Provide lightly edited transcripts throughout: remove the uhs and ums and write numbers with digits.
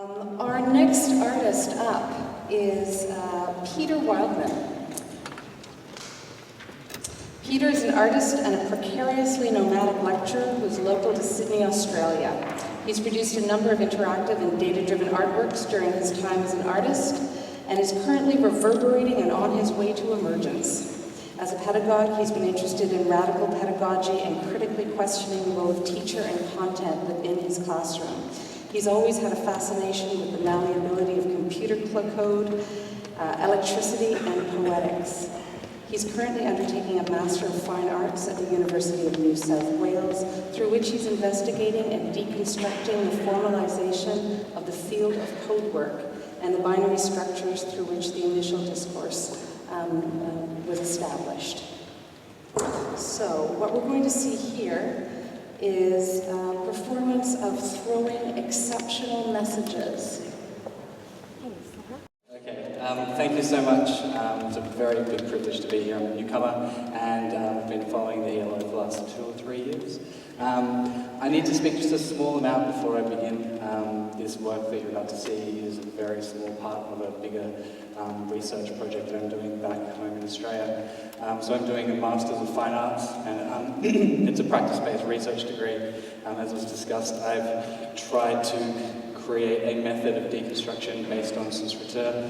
Our next artist up is Peter Wildman. Peter is an artist and a precariously nomadic lecturer who is local to Sydney, Australia. He's produced a number of interactive and data-driven artworks during his time as an artist and is currently reverberating and on his way to emergence. As a pedagogue, he's been interested in radical pedagogy and critically questioning the role of teacher and content within his classroom. He's always had a fascination with the malleability of computer code, electricity, and poetics. He's currently undertaking a Master of Fine Arts at the University of New South Wales, through which he's investigating and deconstructing the formalization of the field of code work and the binary structures through which the initial discourse was established. So what we're going to see here is a performance of Throwing Exceptional Messages. Okay, thank you so much. It's a very big privilege to be here. I'm a newcomer and I've been following the ELO for the last 2 or 3 years. I need to speak just a small amount before I begin. This work that you're about to see is a very small part of a bigger research project that I'm doing back home in Australia. So I'm doing a Masters of Fine Arts, and it's a practice-based research degree. As was discussed, I've tried to create a method of deconstruction based on Saussure.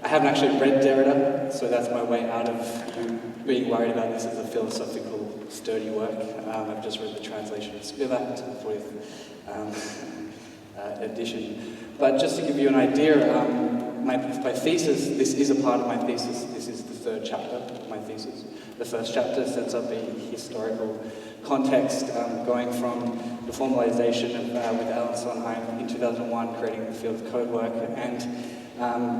I haven't actually read Derrida, so that's my way out of you being worried about this as a philosophical, sturdy work. I've just read the translation of Spivak to the 40th edition. But just to give you an idea, my thesis, this is a part of my thesis. This is the 3rd chapter of my thesis. The 1st chapter sets up a historical context going from the formalization of, with Alan Sondheim in 2001, creating the field of code work, and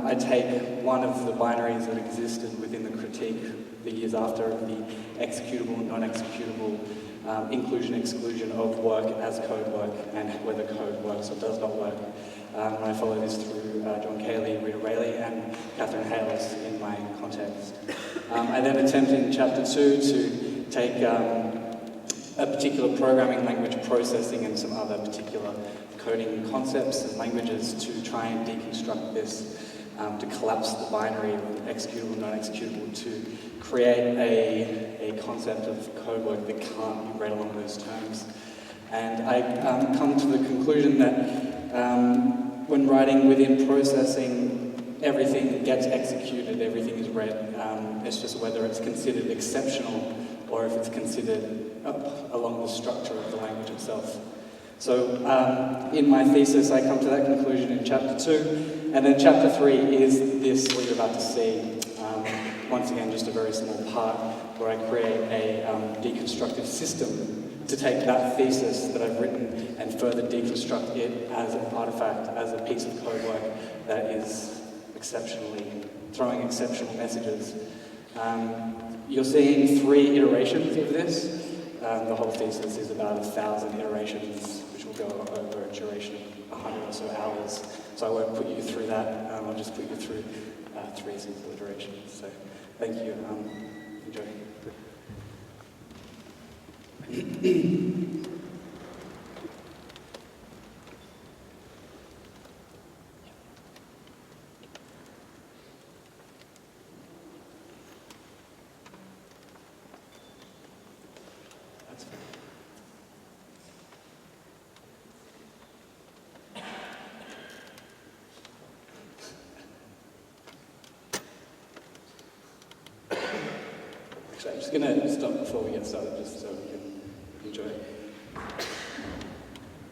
I take one of the binaries that existed within the critique the years after, the executable and non-executable inclusion-exclusion of work as code work and whether code works or does not work. And I follow this through John Cayley, Rita Rayleigh, and Catherine Hales in my context. I then attempt in chapter 2 to take a particular programming language processing and some other particular coding concepts and languages to try and deconstruct this, to collapse the binary of executable, non-executable, to create a concept of code work that can't be read along those terms. And I come to the conclusion that when writing within processing, everything gets executed, everything is read. It's just whether it's considered exceptional or if it's considered along the structure of the language itself. So in my thesis, I come to that conclusion in chapter 2, and then chapter 3 is this, what you're about to see. Once again, just a very small part where I create a deconstructive system to take that thesis that I've written and further deconstruct it as an artifact, as a piece of code work that is throwing exceptional messages. You're seeing 3 iterations of this. The whole thesis is about 1,000 iterations, which will go over a duration of 100 or so hours. So I won't put you through that. I'll just put you through 3 simple iterations. So thank you. Enjoy. That's fine. Actually, I'm just going to stop before we get started, just so we can enjoy.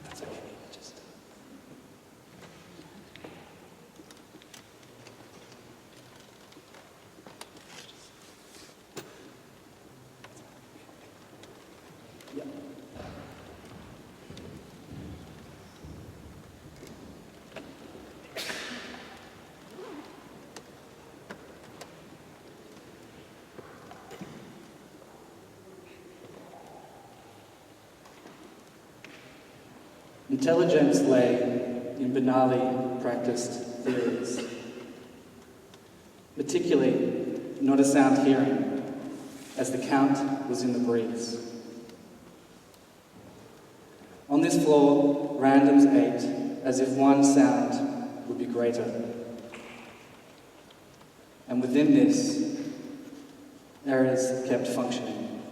That's okay. Just. Yeah. Intelligence lay in banally practiced theories, particularly not a sound hearing, as the count was in the breeze. On this floor, randoms ate as if one sound would be greater. And within this, errors kept functioning.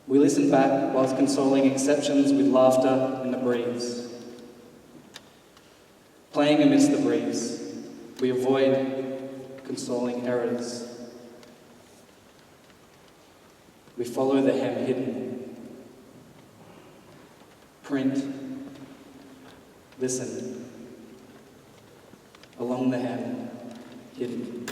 We listen back whilst consoling exceptions with laughter in the breeze. Playing amidst the breeze, we avoid consoling errors. We follow the hem hidden. Print, listen, along the hem hidden.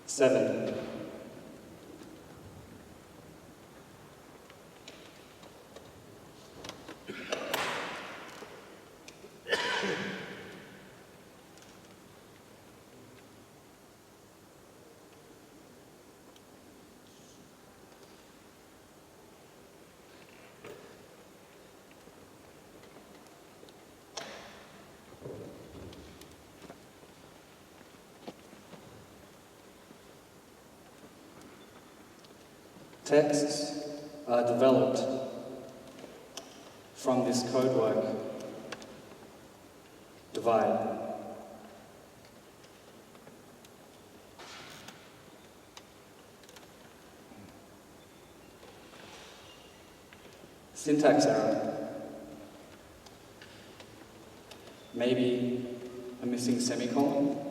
Seven. Texts are developed from this codework divide. Syntax error. Maybe a missing semicolon.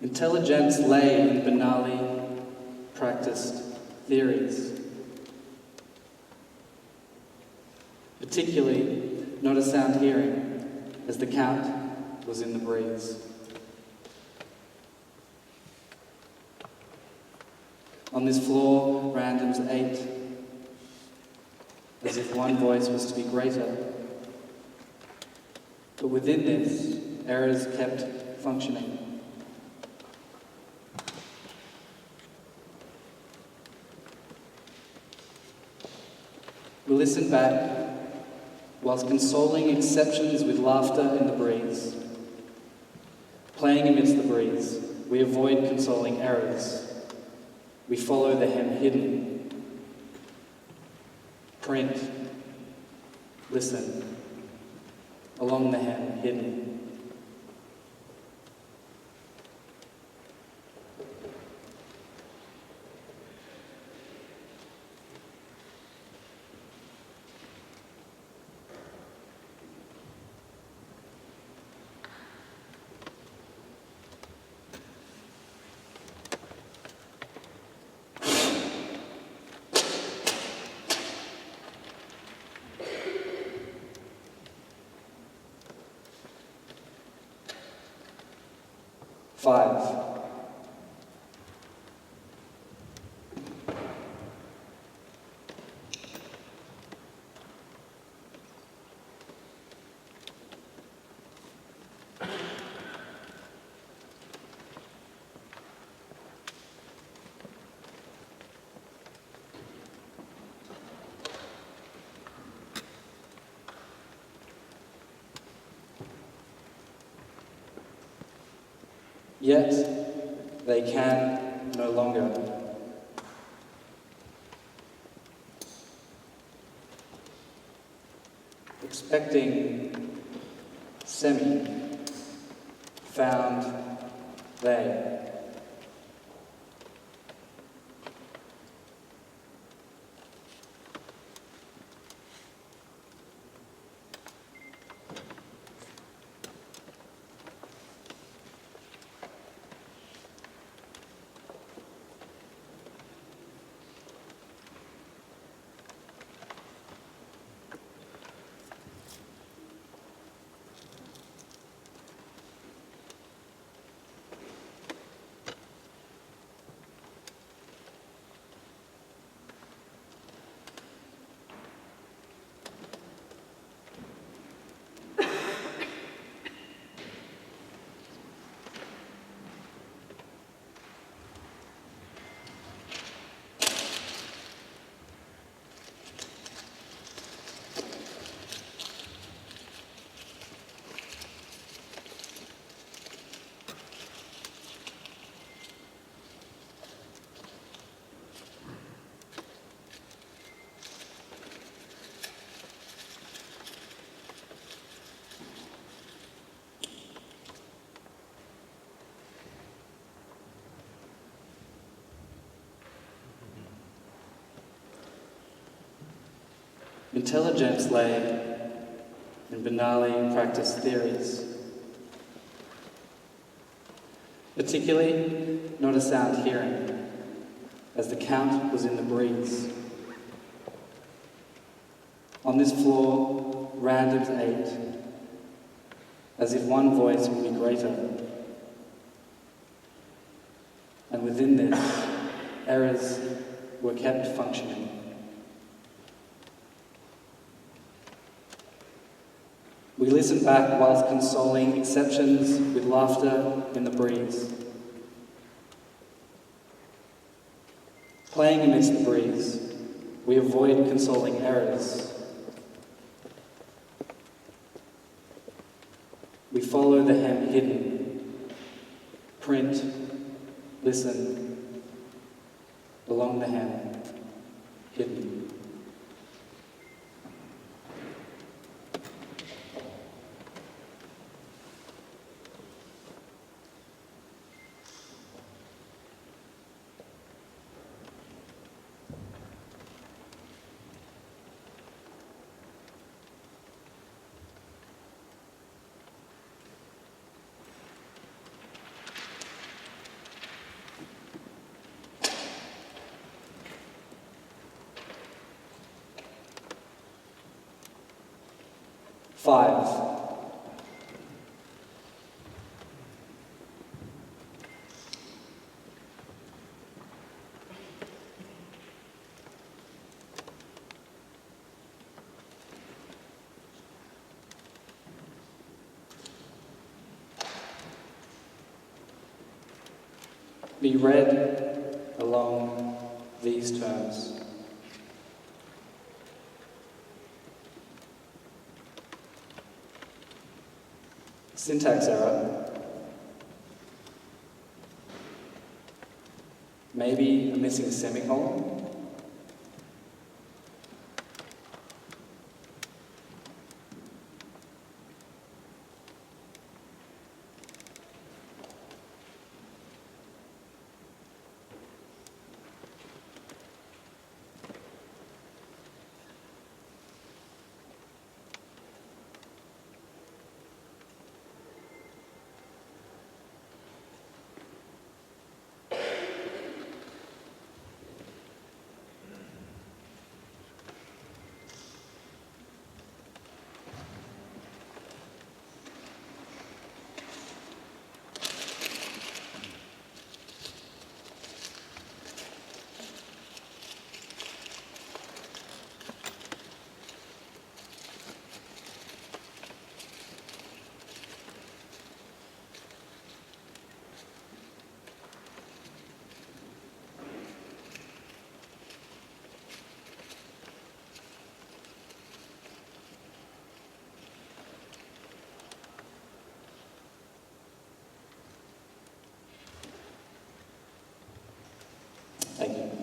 Intelligence lay in banally practiced theories, particularly not a sound hearing, as the count was in the breeze. On this floor, randoms ate, as if one voice was to be greater. But within this, errors kept functioning. We listen back, whilst consoling exceptions with laughter in the breeze. Playing amidst the breeze, we avoid consoling errors. We follow the hem hidden. Print, listen, along the hem hidden. 5. Yet they can no longer. Expecting semi, found they. Intelligence lay in banally practiced theories, particularly not a sound hearing, as the count was in the breeze. On this floor, randoms ate, as if one voice would be greater. And within this, errors were kept functioning. We listened back whilst consoling exceptions with laughter in the breeze. Playing amidst the breeze, we avoid consoling errors. We follow the hem hidden, print, listen, along the hem, hidden. Five. Be read along these terms. Syntax error, maybe a missing semicolon, Thank you.